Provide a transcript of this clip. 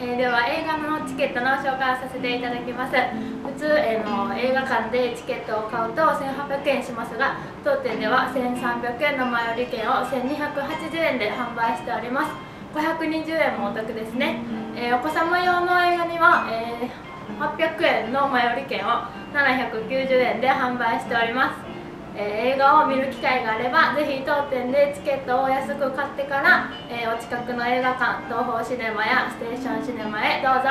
では映画のチケットの紹介をさせていただきます。普通、映画館でチケットを買うと1800円しますが、当店では1300円の前売り券を1280円で販売しております。520円もお得ですね。お子様用の映画には、800円の前売り券を790円で販売しております。映画を見る機会があれば、ぜひ当店でチケットを安く買ってから、お近くの映画館、東宝シネマやステーションシネマへどうぞ。